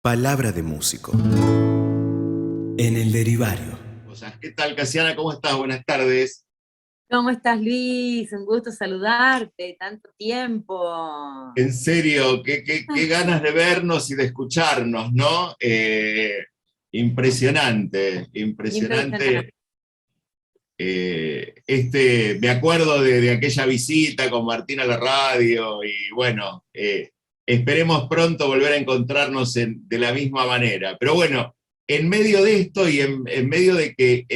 Palabra de músico. En el derivario. ¿Qué tal, Casiana? ¿Cómo estás? Buenas tardes. ¿Cómo estás, Luis? Un gusto saludarte, tanto tiempo. En serio, qué ganas de vernos y de escucharnos, ¿no? Impresionante, Impresionante. impresionante. Me acuerdo de aquella visita con Martín a la radio y bueno, esperemos pronto volver a encontrarnos de la misma manera. Pero bueno, en medio de esto y en medio de que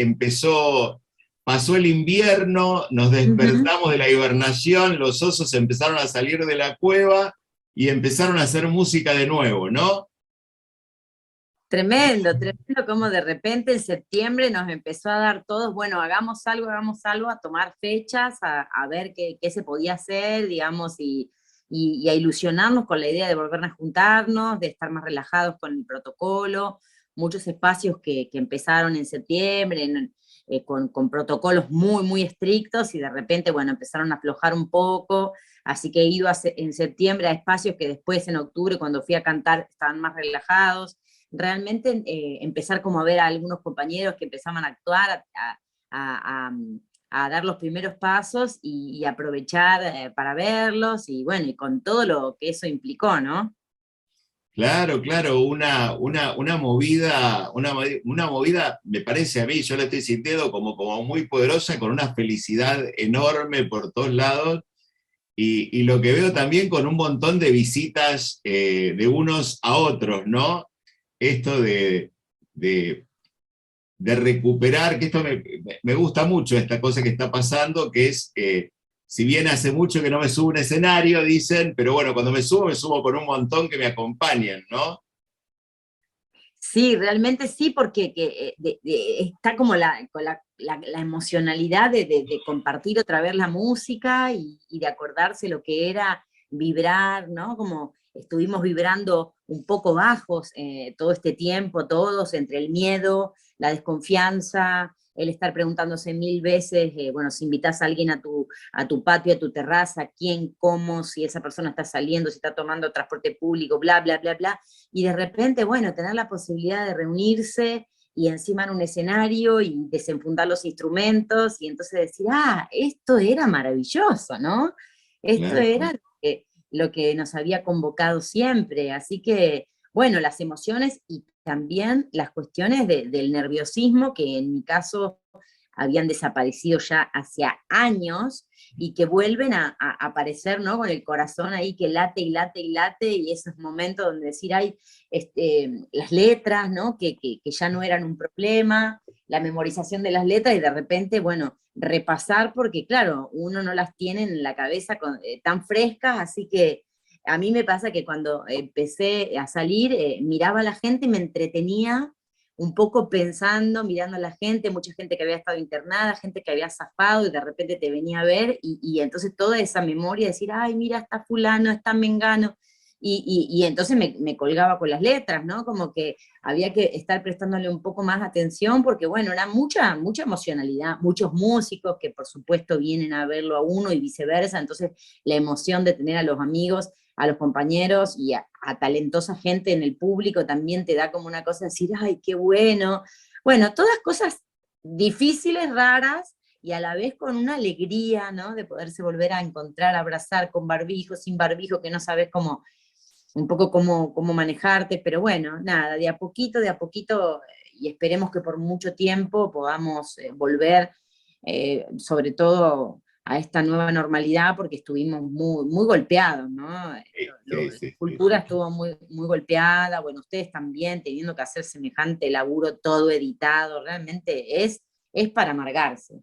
pasó el invierno, nos Ujú. despertamos de la hibernación, los osos empezaron a salir de la cueva y empezaron a hacer música de nuevo, ¿no? Tremendo, tremendo como de repente en septiembre nos empezó a dar todos, bueno, hagamos algo, a tomar fechas, a ver qué se podía hacer, digamos, y a ilusionarnos con la idea de volver a juntarnos, de estar más relajados con el protocolo, muchos espacios que empezaron en septiembre, con protocolos muy, muy estrictos, y de repente, bueno, empezaron a aflojar un poco, así que he ido en septiembre a espacios que después en octubre, cuando fui a cantar, estaban más relajados. Realmente empezar como a ver a algunos compañeros que empezaban a actuar, a, a, a dar los primeros pasos y aprovechar para verlos, y bueno, y con todo lo que eso implicó, ¿no? Claro, claro, una movida, me parece a mí, yo la estoy sintiendo como muy poderosa, con una felicidad enorme por todos lados, y lo que veo también con un montón de visitas de unos a otros, ¿no? Esto de, de recuperar, que esto me gusta mucho, esta cosa que está pasando, que es, si bien hace mucho que no me subo a un escenario, dicen, pero bueno, cuando me subo con un montón que me acompañan, ¿no? Sí, realmente sí, porque está como la emocionalidad de compartir otra vez la música y de acordarse lo que era vibrar, ¿no? Como estuvimos vibrando un poco bajos todo este tiempo, todos, entre el miedo, la desconfianza, el estar preguntándose mil veces, bueno, si invitas a alguien a tu patio, a tu terraza, quién, cómo, si esa persona está saliendo, si está tomando transporte público, bla, bla, bla, bla, y de repente, bueno, tener la posibilidad de reunirse y encima en un escenario y desenfundar los instrumentos y entonces decir, esto era maravilloso, ¿no? Esto Claro. era lo que nos había convocado siempre. Así que, bueno, las emociones y también las cuestiones del nerviosismo, que en mi caso habían desaparecido ya hacía años y que vuelven a aparecer, ¿no? Con el corazón ahí que late y late y late, y esos momentos donde decir, ay, las letras, ¿no? Que ya no eran un problema, la memorización de las letras, y de repente, bueno, repasar, porque claro, uno no las tiene en la cabeza tan frescas, así que a mí me pasa que cuando empecé a salir, miraba a la gente y me entretenía un poco pensando, mirando a la gente, mucha gente que había estado internada, gente que había zafado y de repente te venía a ver, y entonces toda esa memoria, decir, ay, mira, está fulano, está mengano, y entonces me colgaba con las letras, ¿no? Como que había que estar prestándole un poco más atención, porque bueno, era mucha, mucha emocionalidad, muchos músicos que por supuesto vienen a verlo a uno y viceversa, entonces la emoción de tener a los amigos, a los compañeros y a talentosa gente en el público también te da como una cosa de decir, ay, qué bueno. Bueno, todas cosas difíciles, raras, y a la vez con una alegría, ¿no? De poderse volver a encontrar, abrazar con barbijo, sin barbijo, que no sabes cómo, un poco cómo manejarte, pero bueno, nada, de a poquito, y esperemos que por mucho tiempo podamos volver, sobre todo a esta nueva normalidad, porque estuvimos muy, muy golpeados, ¿no? Sí, La sí, sí, cultura sí. estuvo muy, muy golpeada, bueno, ustedes también teniendo que hacer semejante laburo todo editado, realmente es para amargarse.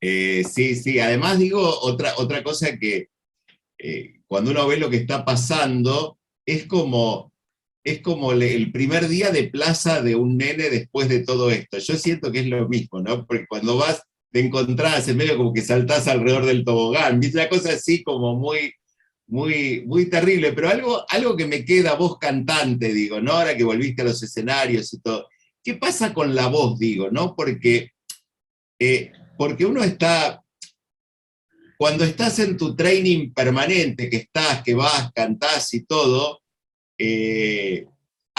Sí, sí, además digo otra cosa que cuando uno ve lo que está pasando, es como, es como el primer día de plaza de un nene después de todo esto. Yo siento que es lo mismo, ¿no? Porque cuando vas, te encontrás en medio como que saltás alrededor del tobogán, ¿viste? Una cosa así como muy terrible, pero algo que me queda, vos cantante, digo, ¿no? Ahora que volviste a los escenarios y todo. ¿Qué pasa con la voz, digo, ¿no? Porque uno está, cuando estás en tu training permanente, que vas, cantás y todo, eh,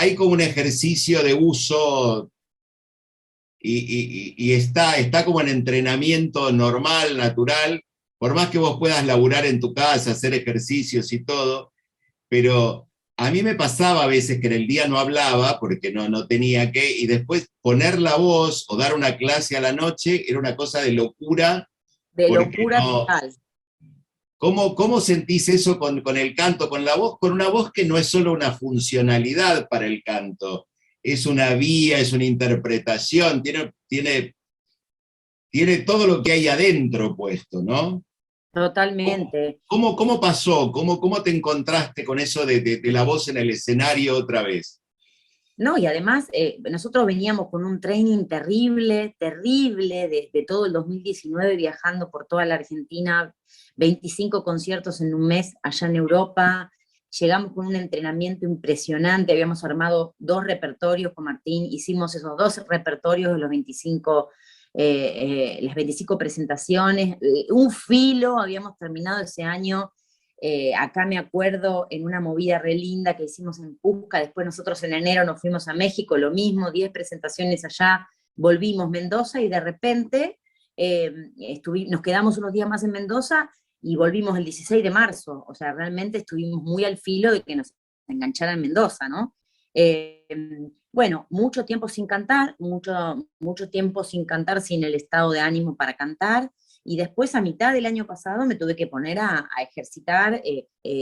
hay como un ejercicio de uso y está como en entrenamiento normal, natural, por más que vos puedas laburar en tu casa, hacer ejercicios y todo, pero a mí me pasaba a veces que en el día no hablaba porque no tenía que, y después poner la voz o dar una clase a la noche era una cosa de locura, De porque locura no... total. ¿Cómo sentís eso con el canto, con la voz? Con una voz que no es solo una funcionalidad para el canto, es una vía, es una interpretación, tiene todo lo que hay adentro puesto, ¿no? Totalmente. ¿Cómo pasó? ¿Cómo te encontraste con eso de la voz en el escenario otra vez? No, y además nosotros veníamos con un training terrible, terrible, de todo el 2019 viajando por toda la Argentina, 25 conciertos en un mes allá en Europa, llegamos con un entrenamiento impresionante, habíamos armado 2 repertorios con Martín, hicimos esos 2 repertorios de los 25, las 25 presentaciones, un filo, habíamos terminado ese año. Acá me acuerdo en una movida re linda que hicimos en Cusca, después nosotros en enero nos fuimos a México, lo mismo, 10 presentaciones allá, volvimos a Mendoza y de repente nos quedamos unos días más en Mendoza y volvimos el 16 de marzo, o sea, realmente estuvimos muy al filo de que nos enganchara en Mendoza, ¿no? Eh, bueno, mucho tiempo sin cantar, mucho tiempo sin cantar, sin el estado de ánimo para cantar, y después a mitad del año pasado me tuve que poner a ejercitar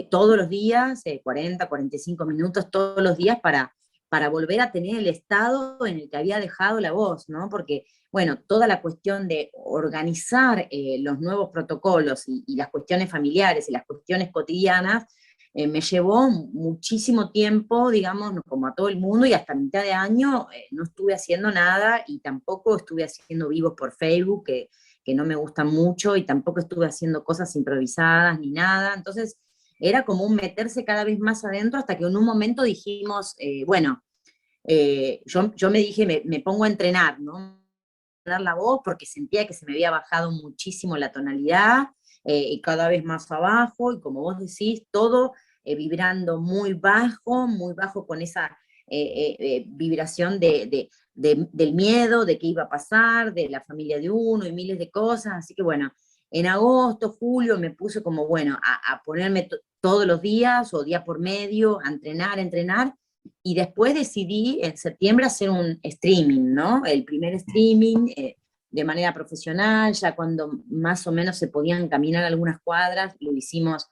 todos los días, 40, 45 minutos todos los días para volver a tener el estado en el que había dejado la voz, ¿no? Porque, bueno, toda la cuestión de organizar los nuevos protocolos y las cuestiones familiares y las cuestiones cotidianas me llevó muchísimo tiempo, digamos, como a todo el mundo, y hasta mitad de año no estuve haciendo nada y tampoco estuve haciendo vivos por Facebook, que no me gustan mucho, y tampoco estuve haciendo cosas improvisadas ni nada. Entonces era como un meterse cada vez más adentro hasta que en un momento dijimos, bueno, yo me dije, me pongo a entrenar, ¿no? Entrenar la voz porque sentía que se me había bajado muchísimo la tonalidad y cada vez más abajo, y como vos decís, todo vibrando muy bajo con esa vibración del miedo, de qué iba a pasar, de la familia de uno y miles de cosas. Así que bueno, en agosto, julio me puse como, bueno, a ponerme todos los días o día por medio, a entrenar, y después decidí en septiembre hacer un streaming, ¿no? El primer streaming de manera profesional, ya cuando más o menos se podían caminar algunas cuadras, lo hicimos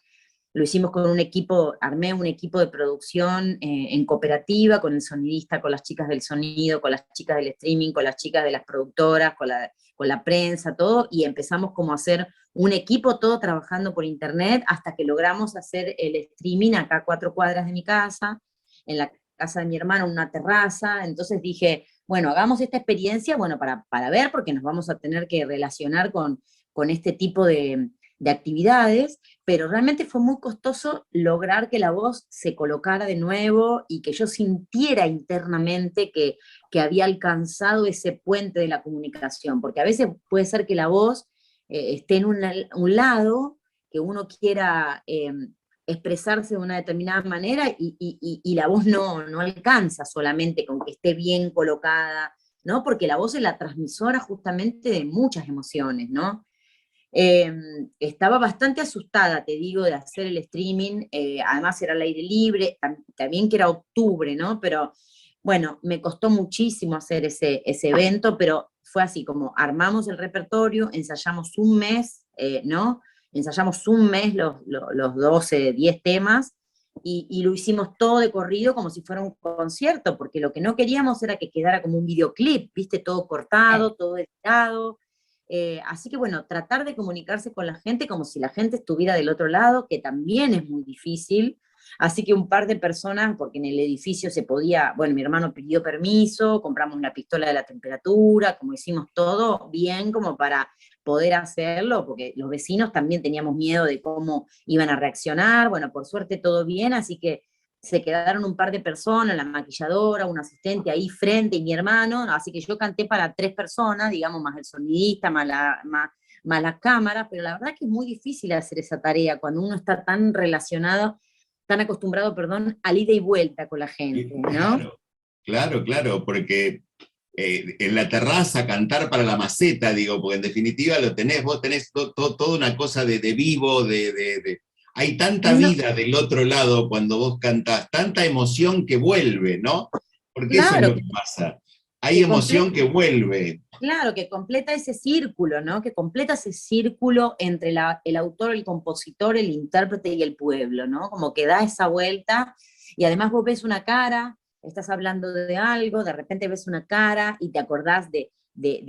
con un equipo, armé un equipo de producción en cooperativa, con el sonidista, con las chicas del sonido, con las chicas del streaming, con las chicas de las productoras, con la prensa, todo, y empezamos como a hacer un equipo todo trabajando por internet hasta que logramos hacer el streaming acá a 4 cuadras de mi casa, en la casa de mi hermano, en una terraza. Entonces dije, bueno, hagamos esta experiencia, bueno, para ver, porque nos vamos a tener que relacionar con este tipo de actividades, pero realmente fue muy costoso lograr que la voz se colocara de nuevo y que yo sintiera internamente que había alcanzado ese puente de la comunicación, porque a veces puede ser que la voz esté en un lado, que uno quiera expresarse de una determinada manera y la voz no alcanza solamente con que esté bien colocada, ¿no? Porque la voz es la transmisora justamente de muchas emociones, ¿no? Estaba bastante asustada, te digo, de hacer el streaming, además era al aire libre, también que era octubre, ¿no? Pero bueno, me costó muchísimo hacer ese evento, pero fue así como armamos el repertorio, ensayamos un mes, ¿no? Ensayamos un mes los 12, 10 temas, y lo hicimos todo de corrido como si fuera un concierto, porque lo que no queríamos era que quedara como un videoclip, viste, todo cortado, todo editado. Así que bueno, tratar de comunicarse con la gente como si la gente estuviera del otro lado, que también es muy difícil. Así que un par de personas, porque en el edificio se podía, bueno, mi hermano pidió permiso, compramos la pistola de la temperatura, como hicimos todo bien como para poder hacerlo, porque los vecinos también teníamos miedo de cómo iban a reaccionar. Bueno, por suerte todo bien, así que se quedaron un par de personas, la maquilladora, un asistente ahí frente y mi hermano, así que yo canté para 3 personas, digamos, más el sonidista, más las cámaras, pero la verdad que es muy difícil hacer esa tarea cuando uno está tan relacionado tan acostumbrado, perdón, al ida y vuelta con la gente, ¿no? Claro, claro, claro, porque en la terraza cantar para la maceta, digo, porque en definitiva vos tenés toda una cosa de vivo, hay tanta No, vida del otro lado cuando vos cantás, tanta emoción que vuelve, ¿no? Porque eso es claro, lo que pasa. Hay que emoción completa, que vuelve. claro, que completa ese círculo, ¿no? Que completa ese círculo entre el autor, el compositor, el intérprete y el pueblo, ¿no? Como que da esa vuelta, y además vos ves una cara, estás hablando de algo, de repente ves una cara y te acordás de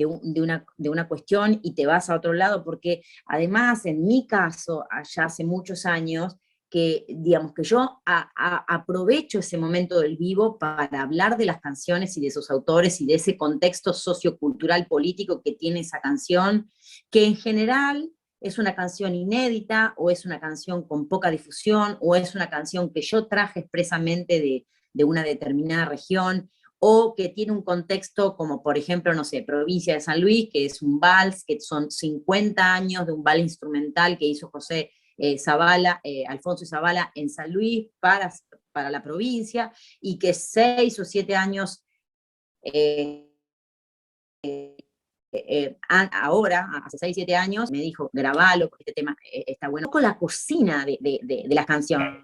una cuestión y te vas a otro lado, porque además, en mi caso, allá hace muchos años, que digamos que yo aprovecho ese momento del vivo para hablar de las canciones y de sus autores y de ese contexto sociocultural político que tiene esa canción, que en general es una canción inédita o es una canción con poca difusión o es una canción que yo traje expresamente de una determinada región, o que tiene un contexto como, por ejemplo, no sé, Provincia de San Luis, que es un vals, que son 50 años de un vals instrumental que hizo Zavala, Alfonso Zavala en San Luis para la provincia, y que 6 o 7 años ahora, hace 6 7 años, me dijo, grabalo, porque este tema está bueno. Un poco la cocina de las canciones,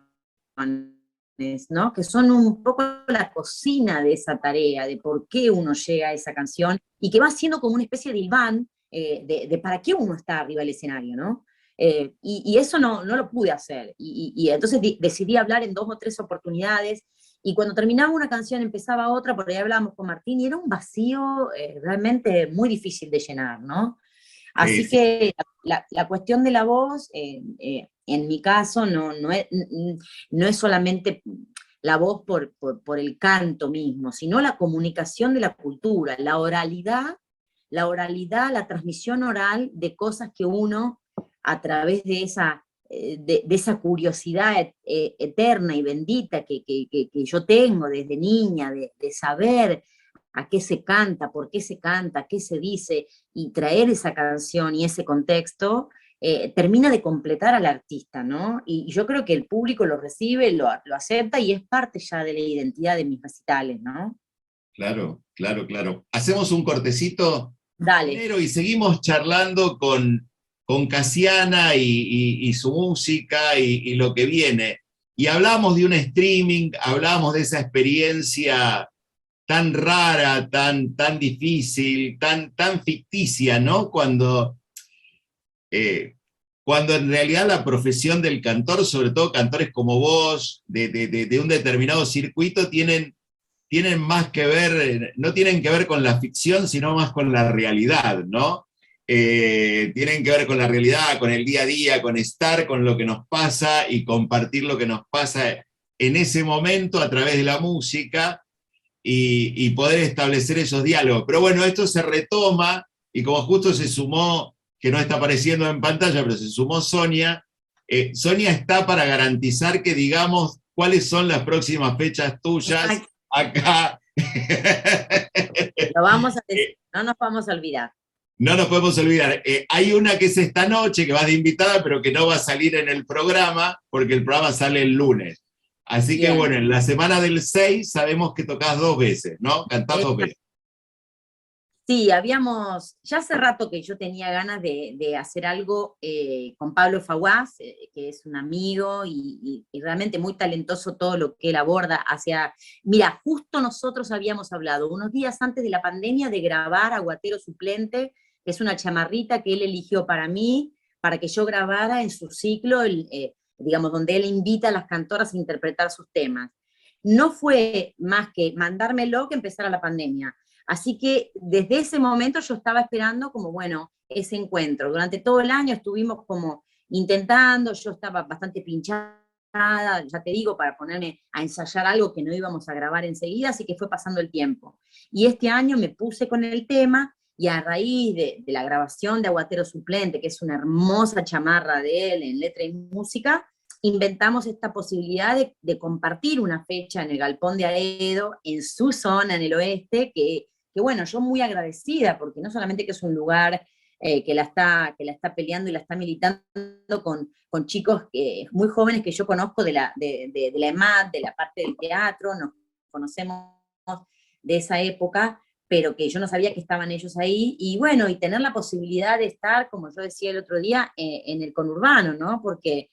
¿no? Que son un poco la cocina de esa tarea, de por qué uno llega a esa canción, y que va siendo como una especie de Iván de para qué uno está arriba del escenario, ¿no? Y eso no lo pude hacer, y entonces decidí hablar en 2 o 3 oportunidades, y cuando terminaba una canción empezaba otra, por ahí hablábamos con Martín, y era un vacío realmente muy difícil de llenar, ¿no? Así Sí, que la cuestión de la voz, en mi caso, no es solamente la voz por el canto mismo, sino la comunicación de la cultura, la transmisión oral de cosas que uno, a través de esa curiosidad eterna y bendita que yo tengo desde niña, de saber a qué se canta, por qué se canta, qué se dice, y traer esa canción y ese contexto, termina de completar al artista, ¿no? Y yo creo que el público lo recibe, lo acepta, y es parte ya de la identidad de mis recitales, ¿no? claro, claro, claro. Hacemos un cortecito, Dale. Nero, y seguimos charlando con Casiana y su música y lo que viene. Y hablamos de un streaming, hablamos de esa experiencia tan rara, tan difícil, tan ficticia, ¿no? Eh, cuando en realidad la profesión del cantor, sobre todo cantores como vos, de un determinado circuito, tienen más que ver, no tienen que ver con la ficción, sino más con la realidad, ¿no? Tienen que ver con la realidad, con el día a día, con estar con lo que nos pasa y compartir lo que nos pasa en ese momento a través de la música y poder establecer esos diálogos. Pero bueno, esto se retoma y como justo se sumó, que no está apareciendo en pantalla, pero se sumó Sonia, Sonia está para garantizar que digamos cuáles son las próximas fechas tuyas acá. Lo vamos a decir, no nos vamos a olvidar. No nos podemos olvidar. Hay una que es esta noche, que vas de invitada, pero que no va a salir en el programa, porque el programa sale el lunes. Así que Bien. bueno, en la semana del 6 sabemos que tocas 2 veces, ¿no? Cantás 2 veces. Sí, ya hace rato que yo tenía ganas de hacer algo con Pablo Faguás, que es un amigo y realmente muy talentoso todo lo que él aborda mira, justo nosotros habíamos hablado unos días antes de la pandemia de grabar Aguatero Suplente, que es una chamarrita que él eligió para mí, para que yo grabara en su ciclo, digamos, donde él invita a las cantoras a interpretar sus temas. No fue más que mandármelo que empezara la pandemia. Así que desde ese momento yo estaba esperando como, bueno, ese encuentro. Durante todo el año estuvimos como intentando, yo estaba bastante pinchada, ya te digo, para ponerme a ensayar algo que no íbamos a grabar enseguida, así que fue pasando el tiempo. Y este año me puse con el tema, y a raíz de la grabación de Aguatero Suplente, que es una hermosa chamarra de él en letra y música, inventamos esta posibilidad de compartir una fecha en el Galpón de Aedo, en su zona, en el oeste, que bueno, yo muy agradecida, porque no solamente que es un lugar que la está peleando y la está militando con chicos muy jóvenes que yo conozco de la EMAD, de la parte del teatro, nos conocemos de esa época, pero que yo no sabía que estaban ellos ahí, y bueno, y tener la posibilidad de estar, como yo decía el otro día, en el conurbano, ¿no? Porque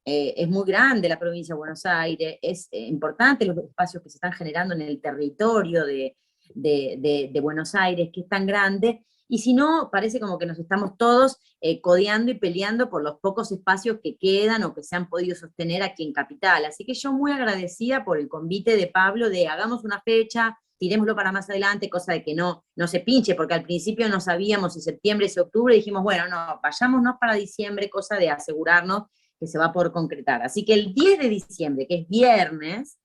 es muy grande la provincia de Buenos Aires, es importante los espacios que se están generando en el territorio de Buenos Aires, que es tan grande, y si no, parece como que nos estamos todos codeando y peleando por los pocos espacios que quedan o que se han podido sostener aquí en Capital. Así que yo muy agradecida por el convite de Pablo de hagamos una fecha, tirémoslo para más adelante, cosa de que no se pinche, porque al principio no sabíamos si septiembre, si octubre, dijimos, bueno, no, vayámonos para diciembre, cosa de asegurarnos que se va a poder concretar. Así que el 10 de diciembre, que es viernes,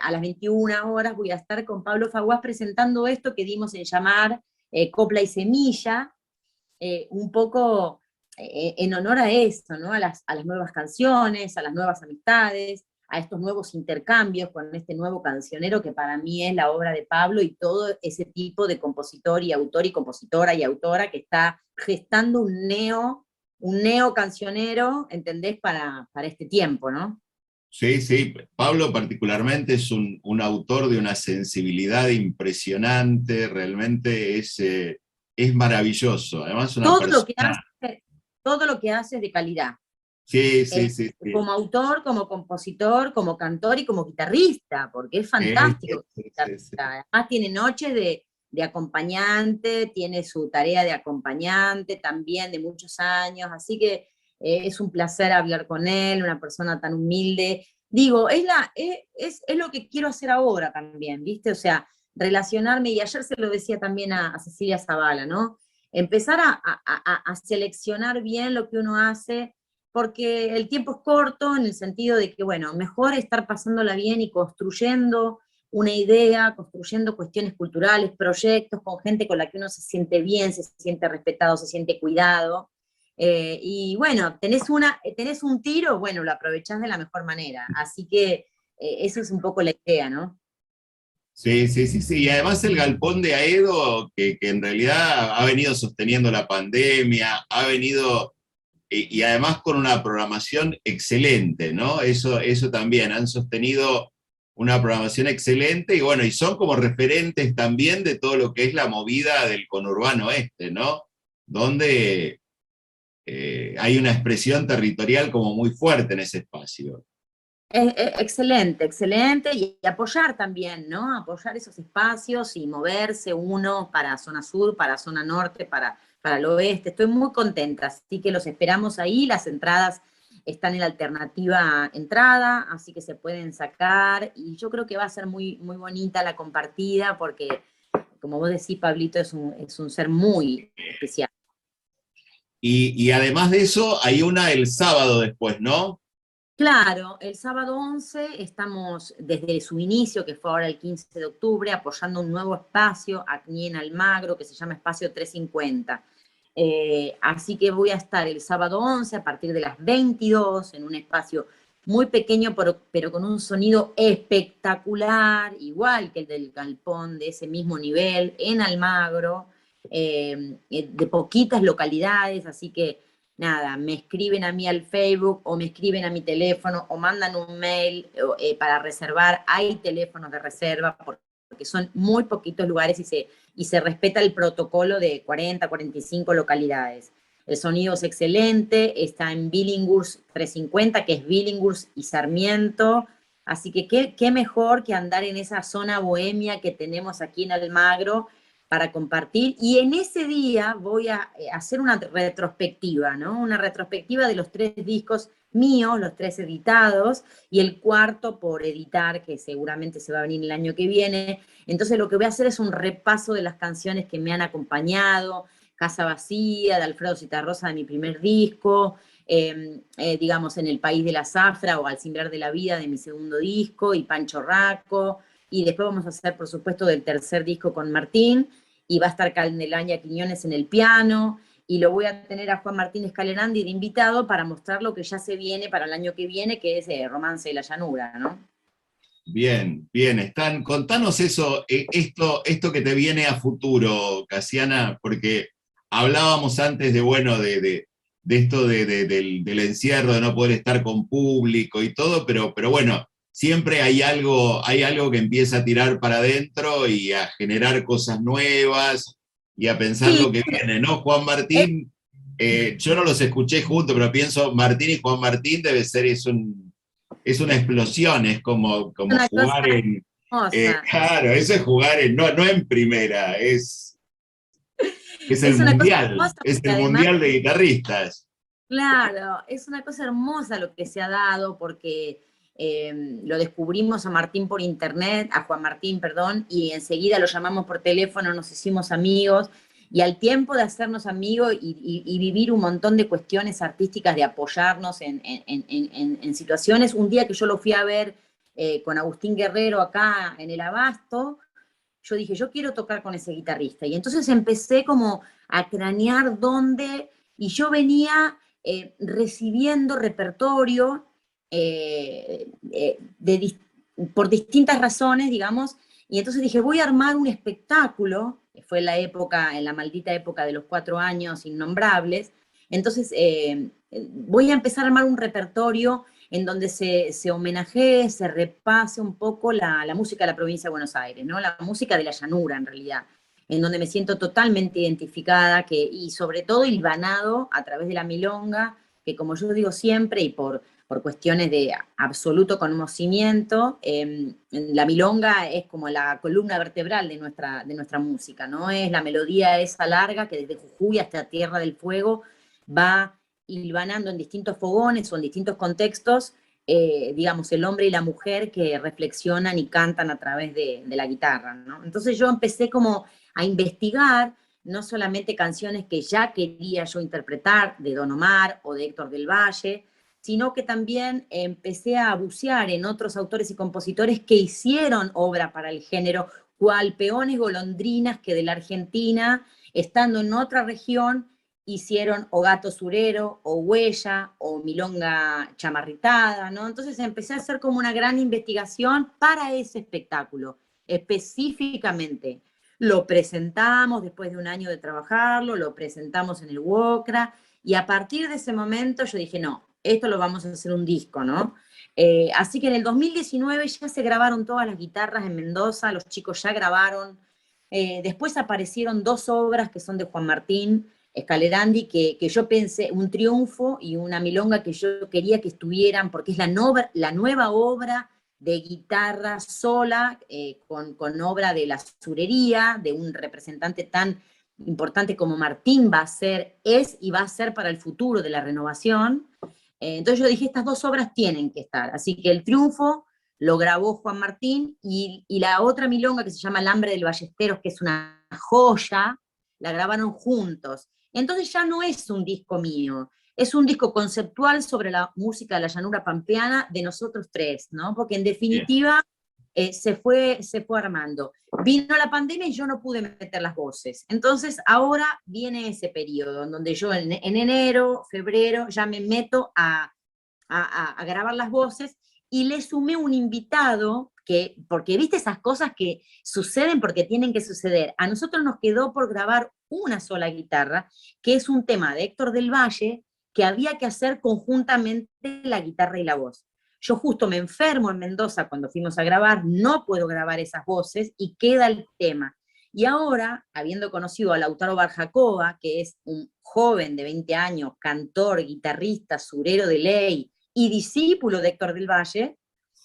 a las 21 horas voy a estar con Pablo Faguás presentando esto que dimos en llamar Copla y Semilla, un poco en honor a eso, ¿no? A las nuevas canciones, a las nuevas amistades, a estos nuevos intercambios con este nuevo cancionero que para mí es la obra de Pablo y todo ese tipo de compositor y autor y compositora y autora que está gestando un neo cancionero, ¿entendés? Para este tiempo, ¿no? Sí, sí, Pablo particularmente es un autor de una sensibilidad impresionante, realmente es maravilloso, además una Todo lo que persona... hace, todo lo que hace es de calidad. Sí, sí, sí, sí. Como autor, como compositor, como cantor y como guitarrista, porque es Sí, fantástico. sí, sí, sí. Además tiene noches de acompañante, tiene su tarea de acompañante también de muchos años, así que es un placer hablar con él, una persona tan humilde. Digo, es lo que quiero hacer ahora también, ¿viste? O sea, relacionarme, y ayer se lo decía también a Cecilia Zavala, ¿no? Empezar a seleccionar bien lo que uno hace, porque el tiempo es corto en el sentido de que, bueno, mejor estar pasándola bien y construyendo una idea, construyendo cuestiones culturales, proyectos con gente con la que uno se siente bien, se siente respetado, se siente cuidado. Y bueno, tenés un tiro, bueno, lo aprovechás de la mejor manera. Así que eso es un poco la idea, ¿no? Sí, sí, sí, sí. Y además el galpón de Aedo, que en realidad ha venido sosteniendo la pandemia, ha venido, y además con una programación excelente, ¿no? Eso también, han sostenido una programación excelente, y bueno, y son como referentes también de todo lo que es la movida del conurbano este, ¿no? Donde hay una expresión territorial como muy fuerte en ese espacio. Excelente, excelente, y apoyar también, ¿no? Apoyar esos espacios y moverse uno para zona sur, para zona norte, para el oeste. Estoy muy contenta, así que los esperamos ahí. Las entradas están en la alternativa entrada, así que se pueden sacar, y yo creo que va a ser muy, muy bonita la compartida, porque, como vos decís, Pablito es un ser muy especial. Y además de eso, hay una el sábado después, ¿no? Claro, el sábado 11 estamos desde su inicio, que fue ahora el 15 de octubre, apoyando un nuevo espacio aquí en Almagro que se llama Espacio 350. Así que voy a estar el sábado 11 a partir de las 22 en un espacio muy pequeño, pero con un sonido espectacular, igual que el del galpón de ese mismo nivel, en Almagro, de poquitas localidades, así que nada, me escriben a mí al Facebook o me escriben a mi teléfono o mandan un mail para reservar. Hay teléfonos de reserva porque son muy poquitos lugares y se respeta el protocolo de 40, 45 localidades. El sonido es excelente, está en Billinghurst 350, que es Billinghurst y Sarmiento, así que qué mejor que andar en esa zona bohemia que tenemos aquí en Almagro para compartir. Y en ese día voy a hacer una retrospectiva, ¿no? Una retrospectiva de los 3 discos míos, los 3 editados, y el cuarto por editar, que seguramente se va a venir el año que viene. Entonces lo que voy a hacer es un repaso de las canciones que me han acompañado, Casa Vacía, de Alfredo Zitarrosa, de mi primer disco, digamos, En el País de la Zafra o Al Cimbrar de la Vida, de mi segundo disco, y Pancho Raco, y después vamos a hacer, por supuesto, del tercer disco con Martín, y va a estar Candelaña Quiñones en el piano, y lo voy a tener a Juan Martínez Calerandi de invitado para mostrar lo que ya se viene para el año que viene, que es Romance de la Llanura, ¿no? Bien, bien, contanos eso, esto que te viene a futuro, Casiana, porque hablábamos antes de, bueno, de esto del encierro, de no poder estar con público y todo, pero bueno, siempre hay algo que empieza a tirar para adentro y a generar cosas nuevas y a pensar Sí, lo que viene, ¿no? Juan es Martín, yo no los escuché juntos, pero pienso, Martín y Juan Martín debe ser, es una explosión, es como una cosa jugar en... hermosa. claro, eso es jugar en, no en primera, Es una cosa hermosa es porque el además, mundial de guitarristas. claro, es una cosa hermosa lo que se ha dado porque lo descubrimos a Martín por internet, a Juan Martín, perdón, y enseguida lo llamamos por teléfono, nos hicimos amigos, y al tiempo de hacernos amigos y vivir un montón de cuestiones artísticas, de apoyarnos en situaciones, un día que yo lo fui a ver con Agustín Guerrero acá en el Abasto, yo dije, yo quiero tocar con ese guitarrista. Y entonces empecé como a cranear dónde, y yo venía recibiendo repertorio por distintas razones, digamos, y entonces dije, voy a armar un espectáculo, que fue en la época, en la maldita época de los 4 años innombrables, entonces voy a empezar a armar un repertorio en donde se homenajee, se repase un poco la música de la provincia de Buenos Aires, ¿no? La música de la llanura, en realidad, en donde me siento totalmente identificada y sobre todo hilvanado a través de la milonga, que como yo digo siempre y por cuestiones de absoluto conocimiento, la milonga es como la columna vertebral de nuestra música, ¿no? Es la melodía esa larga que desde Jujuy hasta Tierra del Fuego va hilvanando en distintos fogones o en distintos contextos, digamos, el hombre y la mujer que reflexionan y cantan a través de la guitarra, ¿no? Entonces yo empecé como a investigar no solamente canciones que ya quería yo interpretar de Don Omar o de Héctor del Valle, sino que también empecé a bucear en otros autores y compositores que hicieron obra para el género, cual peones golondrinas que de la Argentina, estando en otra región, hicieron o gato surero, o huella, o milonga chamarritada, ¿no? Entonces empecé a hacer como una gran investigación para ese espectáculo, específicamente. Lo presentamos después de un año de trabajarlo, lo presentamos en el WOCRA, y a partir de ese momento yo dije, no, esto lo vamos a hacer un disco, ¿no? Así que en el 2019 ya se grabaron todas las guitarras en Mendoza, los chicos ya grabaron. Después aparecieron 2 obras que son de Juan Martín Scalerandi, que yo pensé, un triunfo y una milonga que yo quería que estuvieran, porque es la nueva obra de guitarra sola, con obra de la surería, de un representante tan importante como Martín va a ser, es y va a ser para el futuro de la renovación. Entonces yo dije, estas 2 obras tienen que estar. Así que el triunfo lo grabó Juan Martín y la otra milonga que se llama El hambre del Ballesteros, que es una joya, la grabaron juntos. Entonces ya no es un disco mío, es un disco conceptual sobre la música de la llanura pampeana de nosotros tres, ¿no? Porque en Bien. definitiva se fue armando. Vino la pandemia y yo no pude meter las voces. Entonces ahora viene ese periodo en donde yo en enero, febrero, ya me meto a grabar las voces y le sumé un invitado porque viste esas cosas que suceden porque tienen que suceder. A nosotros nos quedó por grabar una sola guitarra, que es un tema de Héctor del Valle, que había que hacer conjuntamente la guitarra y la voz. Yo justo me enfermo en Mendoza cuando fuimos a grabar, no puedo grabar esas voces y queda el tema. Y ahora, habiendo conocido a Lautaro Barjacoa, que es un joven de 20 años, cantor, guitarrista, surero de ley y discípulo de Héctor del Valle,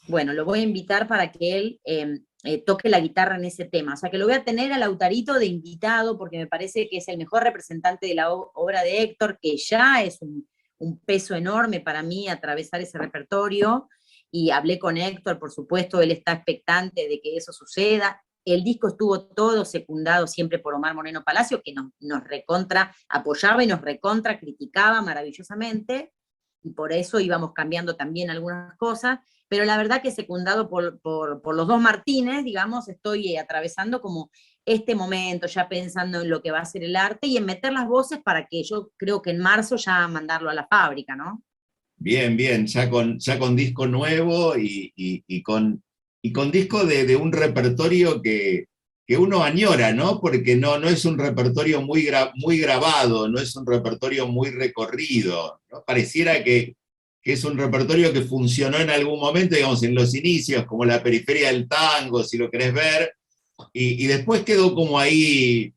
bueno, lo voy a invitar para que él toque la guitarra en ese tema. O sea, que lo voy a tener a Lautarito de invitado porque me parece que es el mejor representante de la obra de Héctor, que ya es un peso enorme para mí atravesar ese repertorio. Y hablé con Héctor, por supuesto, él está expectante de que eso suceda. El disco estuvo todo secundado siempre por Omar Moreno Palacio, que nos recontra apoyaba y nos recontra criticaba maravillosamente, y por eso íbamos cambiando también algunas cosas, pero la verdad que secundado por los 2 Martínez, digamos, estoy atravesando como este momento, ya pensando en lo que va a ser el arte y en meter las voces para que yo creo que en marzo ya mandarlo a la fábrica, ¿no? Bien, bien, ya con disco nuevo y con disco de un repertorio que uno añora, ¿no? Porque no es un repertorio muy grabado, no es un repertorio muy recorrido, ¿no? Pareciera que es un repertorio que funcionó en algún momento, digamos, en los inicios, como la periferia del tango, si lo querés ver, y después quedó como ahí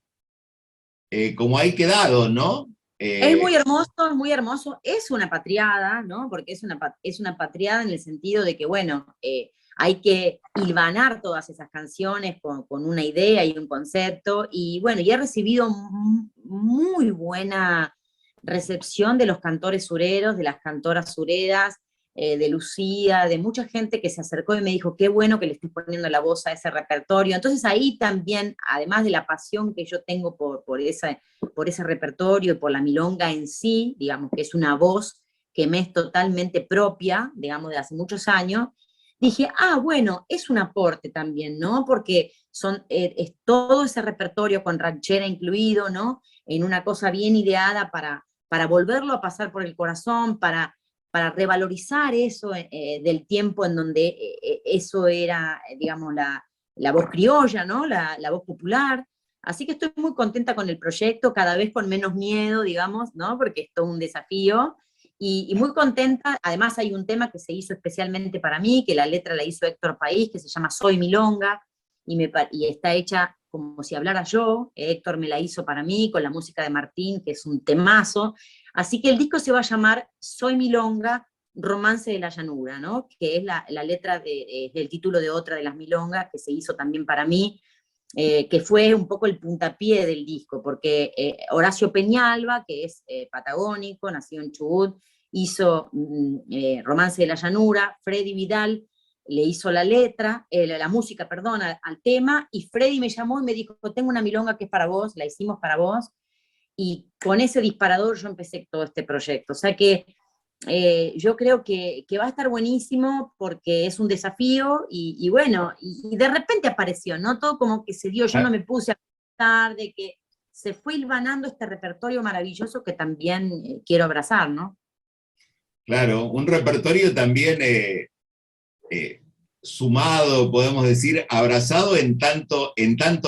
quedado, ¿no? Es muy hermoso, es muy hermoso. Es una patriada, ¿no? Porque es una patriada en el sentido de que, bueno, hay que hilvanar todas esas canciones con una idea y un concepto. Y bueno, y he recibido muy buena recepción de los cantores sureros, de las cantoras sureras, de Lucía, de mucha gente que se acercó y me dijo, qué bueno que le estés poniendo la voz a ese repertorio. Entonces ahí también, además de la pasión que yo tengo por ese repertorio y por la milonga en sí, digamos que es una voz que me es totalmente propia, digamos, de hace muchos años, dije, bueno, es un aporte también, ¿no? Porque es todo ese repertorio con ranchera incluido, ¿no? En una cosa bien ideada para volverlo a pasar por el corazón, para revalorizar eso del tiempo en donde eso era, digamos, la voz criolla, ¿no? La voz popular. Así que estoy muy contenta con el proyecto, cada vez con menos miedo, digamos, ¿no? Porque es todo un desafío. Y muy contenta, además hay un tema que se hizo especialmente para mí, que la letra la hizo Héctor País, que se llama Soy Milonga, y está hecha como si hablara yo. Héctor me la hizo para mí, con la música de Martín, que es un temazo. Así que el disco se va a llamar Soy Milonga, Romance de la Llanura, ¿no? Que es la letra del título de otra de las milongas que se hizo también para mí, que fue un poco el puntapié del disco, porque Horacio Peñalba, que es patagónico, nació en Chubut, hizo Romance de la Llanura. Freddy Vidal le hizo la letra, la música, perdón, al tema, y Freddy me llamó y me dijo, tengo una milonga que es para vos, la hicimos para vos, y con ese disparador yo empecé todo este proyecto. O sea que yo creo que va a estar buenísimo porque es un desafío y bueno, y de repente apareció, ¿no? Todo como que se dio, yo no me puse a pensar de que se fue hilvanando este repertorio maravilloso que también quiero abrazar, ¿no? Claro, un repertorio también sumado, podemos decir, abrazado en tanto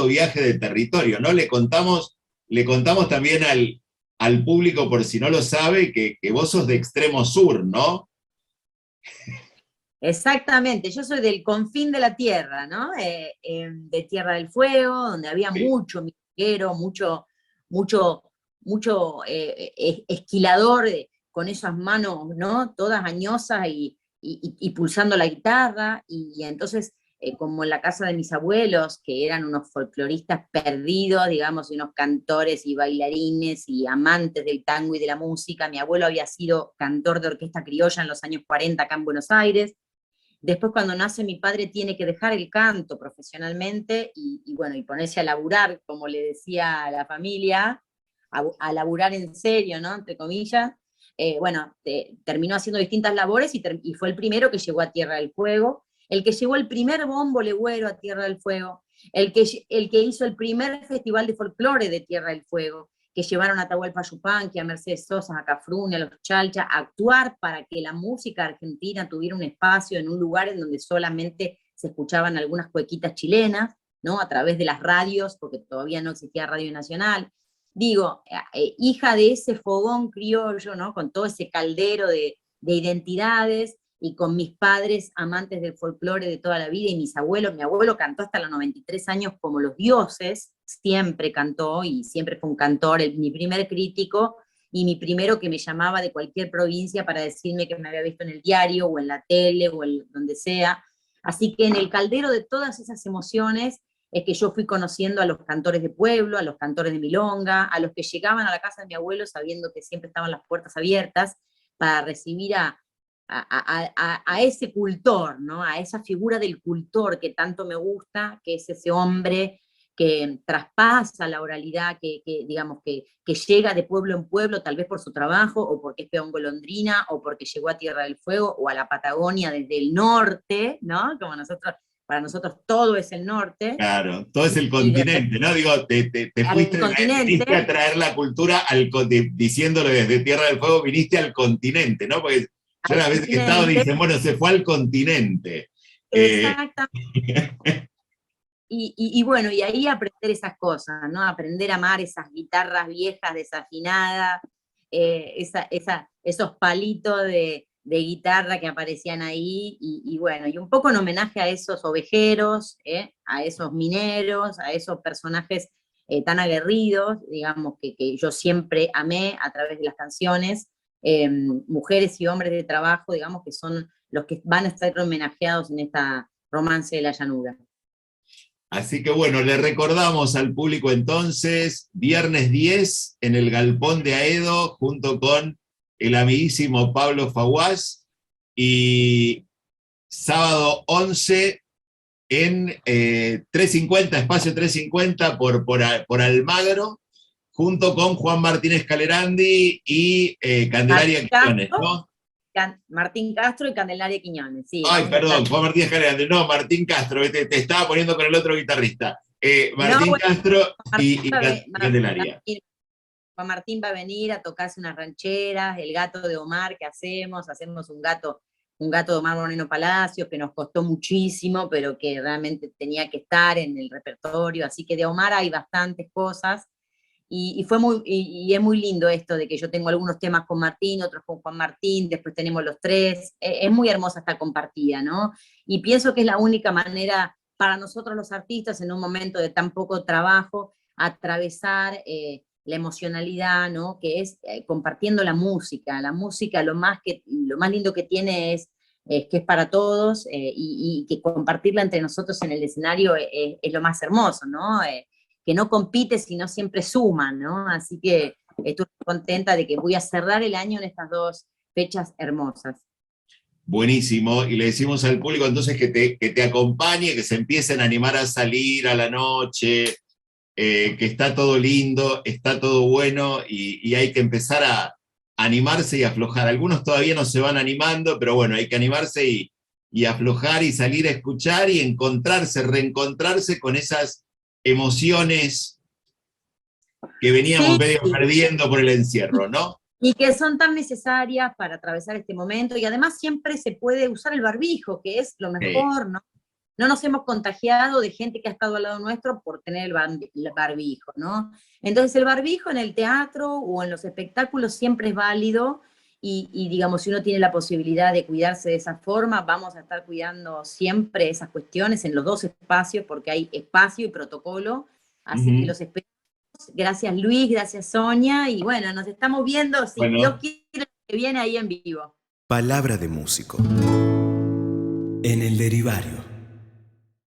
viaje de territorio, ¿no? Le contamos también al público, por si no lo sabe, que vos sos de extremo sur, ¿no? Exactamente, yo soy del confín de la tierra, ¿no? De Tierra del Fuego, donde había Sí. mucho minero, mucho, mucho esquilador con esas manos, ¿no? Todas añosas y pulsando la guitarra, y entonces, como en la casa de mis abuelos, que eran unos folcloristas perdidos, digamos, y unos cantores y bailarines y amantes del tango y de la música. Mi abuelo había sido cantor de orquesta criolla en los años 40 acá en Buenos Aires. Después, cuando nace mi padre, tiene que dejar el canto profesionalmente bueno, y ponerse a laburar, como le decía a la familia, a laburar en serio, ¿no? Entre comillas. Bueno, terminó haciendo distintas labores y fue el primero que llegó a Tierra del Fuego, el que llevó el primer bombo legüero a Tierra del Fuego, el que hizo el primer festival de folclore de Tierra del Fuego, que llevaron a Atahualpa Yupanqui, a Mercedes Sosa, a Cafrune, a los Chalcha, a actuar para que la música argentina tuviera un espacio en un lugar en donde solamente se escuchaban algunas cuequitas chilenas, ¿no? A través de las radios, porque todavía no existía Radio Nacional. Digo, hija de ese fogón criollo, ¿no? Con todo ese caldero de identidades, y con mis padres amantes del folclore de toda la vida, y mis abuelos. Mi abuelo cantó hasta los 93 años como los dioses, siempre cantó y siempre fue un cantor, mi primer crítico y mi primero que me llamaba de cualquier provincia para decirme que me había visto en el diario o en la tele o donde sea. Así que en el caldero de todas esas emociones es que yo fui conociendo a los cantores de pueblo, a los cantores de milonga, a los que llegaban a la casa de mi abuelo sabiendo que siempre estaban las puertas abiertas para recibir a ese cultor, ¿no? A esa figura del cultor que tanto me gusta, que es ese hombre que traspasa la oralidad, digamos, que llega de pueblo en pueblo, tal vez por su trabajo, o porque es peón golondrina, o porque llegó a Tierra del Fuego, o a la Patagonia desde el norte, ¿no? Como para nosotros todo es el norte. Claro, todo es el Y continente, ¿no? Digo, te al viniste a continente. traer la cultura diciéndolo desde Tierra del Fuego, viniste al continente, ¿no? Porque yo Al las veces que he estado continente, dicen, bueno, se fue al continente. Eh, exactamente. Y bueno, y ahí aprender esas cosas, ¿no? Aprender a amar esas guitarras viejas desafinadas, esos palitos de guitarra que aparecían ahí, y bueno, y un poco en homenaje a esos ovejeros, a esos mineros, a esos personajes tan aguerridos, digamos, que yo siempre amé a través de las canciones, mujeres y hombres de trabajo, digamos, que son los que van a estar homenajeados en esta Romance de la Llanura. Así que bueno, le recordamos al público entonces, viernes 10 en el Galpón de Aedo, junto con el amiguísimo Pablo Faguás, y sábado 11 en 350, espacio 350 por Almagro, junto con Juan Martínez Calerandi y Candelaria Quiñones, ¿no? Martín Castro y Candelaria Quiñones, sí. Ay, perdón, Juan Martínez Calerandi, no, Martín Castro, te estaba poniendo con el otro guitarrista. Martín No, Castro y Martín, Candelaria. Juan Martín va a venir a tocarse unas rancheras, el gato de Omar que hacemos un gato de Omar Moreno Palacios, que nos costó muchísimo, pero que realmente tenía que estar en el repertorio, así que de Omar hay bastantes cosas, y es muy lindo esto de que yo tengo algunos temas con Martín, otros con Juan Martín, después tenemos los tres, es muy hermosa esta compartida, ¿no? Y pienso que es la única manera para nosotros los artistas en un momento de tan poco trabajo, atravesar la emocionalidad, ¿no? Que es compartiendo la música lo más lindo que tiene es que es para todos, y que compartirla entre nosotros en el escenario es lo más hermoso, ¿no? Que no compite, sino siempre suma, ¿no? Así que estoy contenta de que voy a cerrar el año en estas dos fechas hermosas. Buenísimo, y le decimos al público entonces que te acompañe, que se empiecen a animar a salir a la noche, que está todo lindo, está todo bueno, y hay que empezar a animarse y aflojar. Algunos todavía no se van animando, pero bueno, hay que animarse y aflojar y salir a escuchar y encontrarse, reencontrarse con esas emociones que veníamos medio perdiendo por el encierro, ¿no? Y que son tan necesarias para atravesar este momento, y además siempre se puede usar el barbijo, que es lo mejor, ¿no? No nos hemos contagiado de gente que ha estado al lado nuestro por tener el barbijo, ¿no? Entonces el barbijo en el teatro o en los espectáculos siempre es válido, y digamos, si uno tiene la posibilidad de cuidarse de esa forma, vamos a estar cuidando siempre esas cuestiones en los dos espacios, porque hay espacio y protocolo, así que los esperamos. Gracias Luis, gracias Sonia, y bueno, nos estamos viendo, si Dios quiere, que viene ahí en vivo. Palabra de músico. En el Derivario.